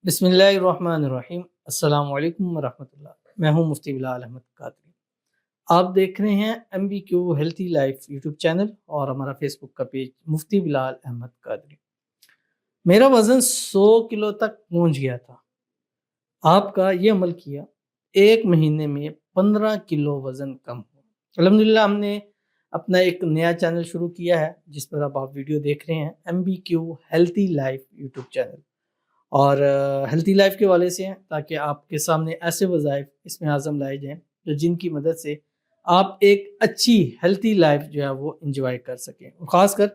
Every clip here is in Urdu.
بسم اللہ الرحمن الرحیم۔ السلام علیکم ورحمۃ اللہ۔ میں ہوں مفتی بلال احمد قادری۔ آپ دیکھ رہے ہیں MBQ healthy life YouTube channel اور ہمارا فیس بک کا پیج مفتی بلال احمد قادری۔ میرا وزن 100 کلو تک پہنچ گیا تھا۔ آپ کا یہ عمل کیا، 1 مہینے میں 15 کلو وزن کم ہو۔ الحمدللہ ہم نے اپنا ایک نیا چینل شروع کیا ہے جس پر اب آپ ویڈیو دیکھ رہے ہیں، MBQ healthy life YouTube channel, اور ہیلتھی لائف کے والے سے ہیں تاکہ آپ کے سامنے ایسے وظائف اس میں اعظم لائے جائیں جو جن کی مدد سے آپ ایک اچھی ہیلتھی لائف جو ہے وہ انجوائے کر سکیں، اور خاص کر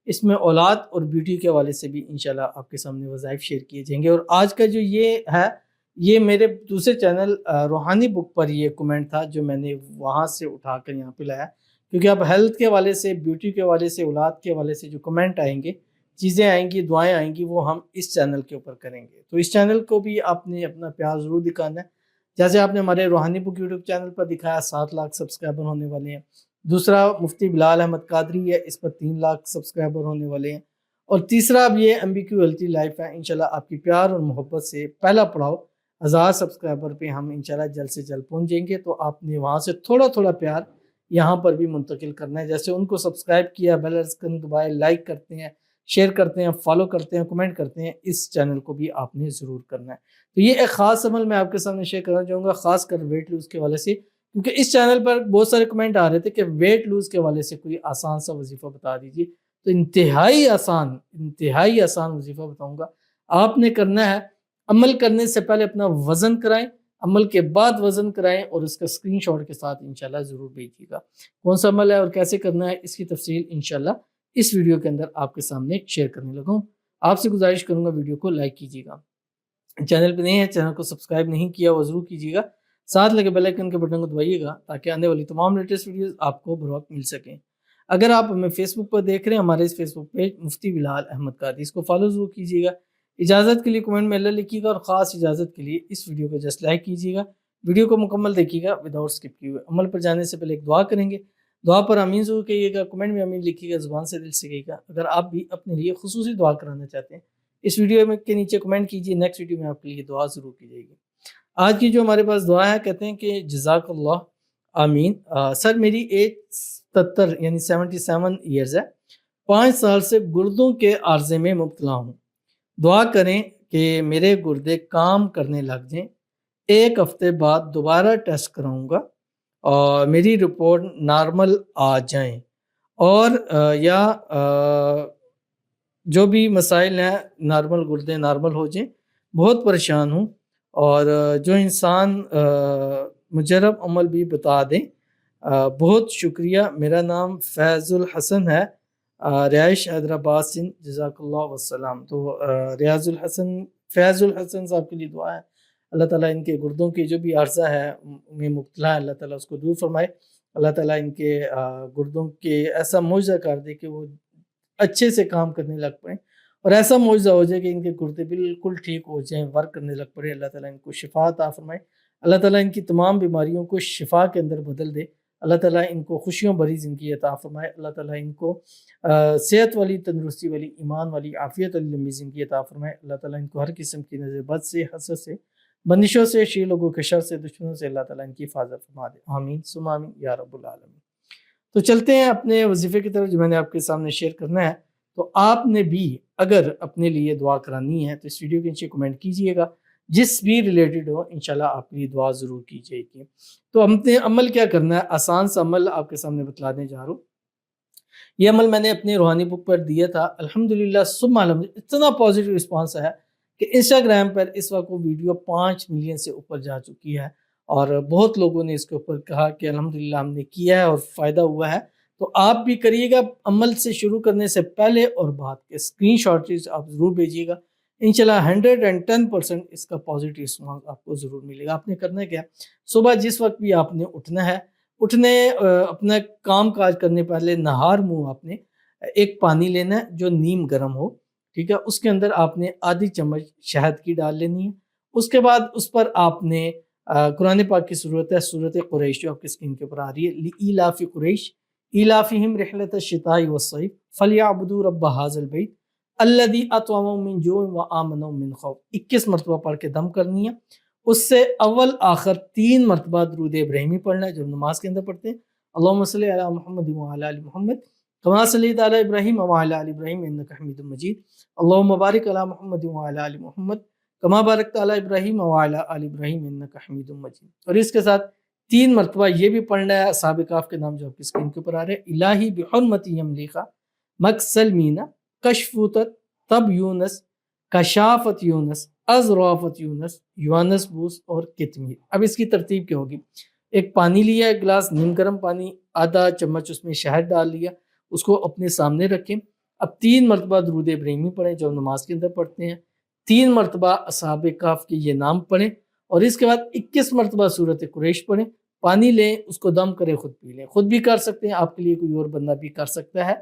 اس میں اولاد اور بیوٹی کے حوالے سے بھی انشاءاللہ آپ کے سامنے وظائف شیئر کیے جائیں گے۔ اور آج کا جو یہ ہے، یہ میرے دوسرے چینل روحانی بک پر یہ کمنٹ تھا جو میں نے وہاں سے اٹھا کر یہاں پہ لایا، کیونکہ اب ہیلتھ کے حوالے سے، بیوٹی کے حوالے سے، اولاد کے حوالے سے جو کمنٹ آئیں گے، چیزیں آئیں گی، دعائیں آئیں گی، وہ ہم اس چینل کے اوپر کریں گے۔ تو اس چینل کو بھی آپ نے اپنا پیار ضرور دکھانا ہے، جیسے آپ نے ہمارے روحانی بک یوٹیوب چینل پر دکھایا 7 لاکھ سبسکرائبر ہونے والے ہیں۔ دوسرا مفتی بلال احمد قادری ہے، اس پر 3 لاکھ سبسکرائبر ہونے والے ہیں۔ اور تیسرا اب یہ MBQ ہیلتھی لائف ہے۔ انشاءاللہ آپ کی پیار اور محبت سے پہلا پڑاؤ 1000 سبسکرائبر پہ ہم انشاءاللہ جلد سے جلد پہنچ جائیں گے۔ تو آپ نے وہاں سے تھوڑا تھوڑا پیار یہاں پر بھی منتقل کرنا ہے، جیسے ان کو سبسکرائب کیا، بیل آئیکن دبائے، لائک کرتے ہیں، شیئر کرتے ہیں، فالو کرتے ہیں، کمنٹ کرتے ہیں، اس چینل کو بھی آپ نے ضرور کرنا ہے۔ تو یہ ایک خاص عمل میں آپ کے سامنے شیئر کرنا چاہوں گا، خاص کر ویٹ لوز کے حوالے سے، کیونکہ اس چینل پر بہت سارے کمنٹ آ رہے تھے کہ ویٹ لوز کے حوالے سے کوئی آسان سا وظیفہ بتا دیجیے۔ تو انتہائی آسان وظیفہ بتاؤں گا۔ آپ نے کرنا ہے، عمل کرنے سے پہلے اپنا وزن کرائیں، عمل کے بعد وزن کرائیں، اور اس کا اسکرین شاٹ کے ساتھ انشاءاللہ ضرور بھیجیے گا۔ کون سا عمل ہے اور کیسے کرنا ہے، اس کی تفصیل انشاءاللہ اس ویڈیو کے اندر آپ کے سامنے شیئر کرنے لگا ہوں۔ آپ سے گزارش کروں گا ویڈیو کو لائک کیجیے گا، چینل پہ نہیں ہے، چینل کو سبسکرائب نہیں کیا وہ ضرور کیجیے گا، ساتھ لگے بیل آئیکن کے بٹن کو دبائیے گا تاکہ آنے والی تمام لیٹسٹ ویڈیوز آپ کو بر وقت مل سکیں۔ اگر آپ ہمیں فیس بک پر دیکھ رہے ہیں، ہمارے اس فیس بک پیج مفتی بلال احمد قادری، اس کو فالو ضرور کیجیے گا۔ اجازت کے لیے کمنٹ میں اللہ لکھیے گا، اور خاص اجازت کے لیے اس ویڈیو کو جسٹ لائک کیجیے گا، ویڈیو کو مکمل دیکھیے گا وداؤٹ اسکپ کیے ہوئے۔ عمل پر جانے سے پہلے ایک دعا کریں گے، دعا پر آمین ضرور کہیے گا، کمنٹ میں آمین لکھیے گا، زبان سے دل سے کہیے گا۔ اگر آپ بھی اپنے لیے خصوصی دعا کرانا چاہتے ہیں، اس ویڈیو میں کے نیچے کمنٹ کیجیے، نیکسٹ ویڈیو میں آپ کے لیے دعا ضرور کی جائے گی۔ آج کی جو ہمارے پاس دعا ہے، کہتے ہیں کہ جزاک اللہ آمین۔ سر میری ایج 77 یعنی 77 ایئرز ہے، 5 سال سے گردوں کے عارضے میں مبتلا ہوں۔ دعا کریں کہ میرے گردے کام کرنے لگ جائیں، 1 ہفتے بعد دوبارہ ٹیسٹ کراؤں گا اور میری رپورٹ نارمل آ جائیں، اور یا جو بھی مسائل ہیں نارمل، گردے نارمل ہو جائیں۔ بہت پریشان ہوں، اور جو انسان مجرب عمل بھی بتا دیں۔ بہت شکریہ۔ میرا نام فیض الحسن ہے، رہائش حیدرآباد سندھ، جزاک اللہ وسلام۔ تو فیض الحسن صاحب کے لیے دعا ہے، اللہ تعالیٰ ان کے گردوں کی جو بھی عرضہ ہے میں مبتلا ہے، اللہ تعالیٰ اس کو دور فرمائے، اللہ تعالیٰ ان کے گردوں کے ایسا معجزہ کر دے کہ وہ اچھے سے کام کرنے لگ پڑیں، اور ایسا معجزہ ہو جائے کہ ان کے گردے بالکل ٹھیک ہو جائیں، ورک کرنے لگ پڑے۔ اللہ تعالیٰ ان کو شفا عطا فرمائے، اللہ تعالیٰ ان کی تمام بیماریوں کو شفا کے اندر بدل دے، اللہ تعالیٰ ان کو خوشیوں بھری زندگی عطا فرمائے، اللہ تعالیٰ ان کو صحت والی، تندرستی والی، ایمان والی، عافیت والی لمبی زندگی عطا فرمائے، اللہ تعالیٰ ان کو ہر قسم کی نظر بد سے، حسد سے، بندشوں سے، شیر لوگوں کے شر سے، دشمنوں سے اللہ تعالیٰ ان کی حفاظت فرما دے، آمین ثم آمین یا رب العالمین۔ تو چلتے ہیں اپنے وظیفے کی طرف جو میں نے آپ کے سامنے شیئر کرنا ہے۔ تو آپ نے بھی اگر اپنے لیے دعا کرانی ہے تو اس ویڈیو کے نیچے کمنٹ کیجئے گا، جس بھی ریلیٹڈ ہو انشاءاللہ آپ کے لیے دعا ضرور کی جائے گی۔ تو ہم نے عمل کیا کرنا ہے، آسان سا عمل آپ کے سامنے بتلانے جا رہا ہوں۔ یہ عمل میں نے اپنی روحانی بک پر دیا تھا، الحمدللہ ثم الحمدللہ اتنا پازیٹیو رسپانس ہے کہ انسٹاگرام پر اس وقت وہ ویڈیو 5 ملین سے اوپر جا چکی ہے، اور بہت لوگوں نے اس کے اوپر کہا کہ الحمدللہ ہم نے کیا ہے اور فائدہ ہوا ہے۔ تو آپ بھی کریے گا، عمل سے شروع کرنے سے پہلے اور بعد کے اسکرین شاٹ آپ ضرور بھیجیے گا، انشاءاللہ 110% اس کا پازیٹیو رسپانس آپ کو ضرور ملے گا۔ آپ نے کرنا کیا، صبح جس وقت بھی آپ نے اٹھنا ہے، اپنا کام کاج کرنے پہلے نہار منہ آپ نے ایک پانی لینا ہے جو نیم گرم ہو، ٹھیک ہے، اس کے اندر آپ نے آدھی چمچ شہد کی ڈال لینی ہے۔ اس کے بعد اس پر آپ نے قرآن پاک کی صورت ہے، سورۃ قریش، جو آپ کی اسکرین کے اوپر آ رہی ہے، لإیلاف قریش ایلافہم رحلۃ الشتاء والصیف فلیعبدوا رب ھذا البیت، الذی اطعمهم من جوع و آمنهم من خوف 21 مرتبہ پڑھ کے دم کرنی ہے. اس سے اول آخر 3 مرتبہ درود ابراہیمی پڑھنا ہے جو نماز کے اندر پڑھتے ہیں. اللہم صلی علی محمد وعلی آل محمد کما صلیت علی ابراہیم وعلی آل ابراہیم انک حمید مجید. اللہم بارک علی محمد وعلی آل محمد کما بارکت علی ابراہیم وعلی آل ابراہیم انک حمید مجید. اور اس کے ساتھ 3 مرتبہ یہ بھی پڑھنا ہے اصحاب کہف کے نام جو آپ کی اسکرین کے اوپر آ رہے ہیں. الہی بحرمت یملیخا مکسل مینا کشفوتت تب یونس کشافت یونس ازرافت یونس یوانس بوس اور کتمیر. اب اس کی ترتیب کیا ہوگی؟ ایک پانی لیا، ایک گلاس نیم گرم پانی، آدھا چمچ اس میں شہد ڈال لیا، اس کو اپنے سامنے رکھیں. اب 3 مرتبہ درود ابراہیمی پڑھیں جو نماز کے اندر پڑھتے ہیں. 3 مرتبہ اصحاب کہف کے یہ نام پڑھیں اور اس کے بعد 21 مرتبہ سورۃ قریش پڑھیں. پانی لیں، اس کو دم کریں، خود پی لیں. خود بھی کر سکتے ہیں، آپ کے لیے کوئی اور بندہ بھی کر سکتا ہے.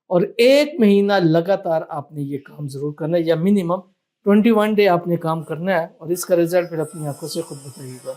اور 1 مہینہ لگاتار آپ نے یہ کام ضرور کرنا ہے، یا منیمم 21 ڈے آپ نے کام کرنا ہے، اور اس کا رزلٹ پھر اپنی آنکھوں سے خود بتائیے گا.